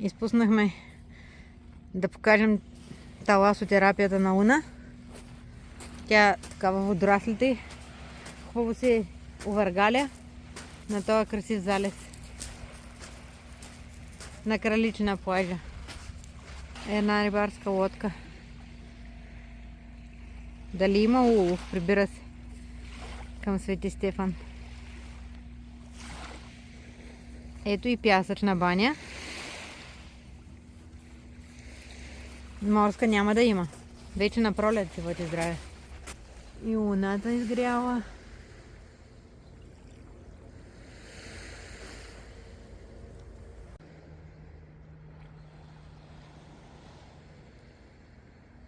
Изпуснахме да покажем таласотерапията на Уна. Тя такава водораслите хубаво се увъргаля на този красив залез на Краличина плажа. Една рибарска лодка. Дали има улов? Прибира се към Свети Стефан. Ето и пясъчна баня. Морска няма да има. Вече на пролет си бъде здраве. И луната изгряла.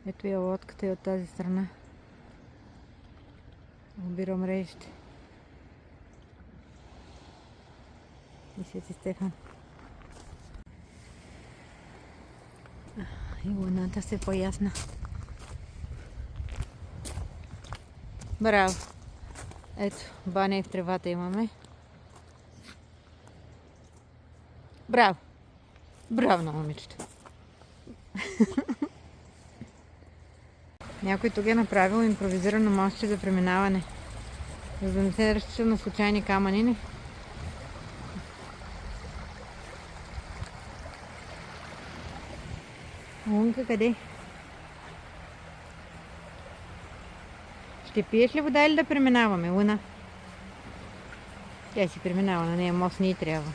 Ето я лодката и от тази страна. Обира мрежите. И Свети Стефан. И луната се поясна. Браво! Ето, баня и в тревата имаме. Браво! Браво на момичето! Някой тук е направил импровизирано мостче за преминаване. За да не се разчита на случайни камънини. Лунка, къде? Ще пиеш ли вода или да преминаваме, Луна? Тя си преминава, на нея мост не й трябва.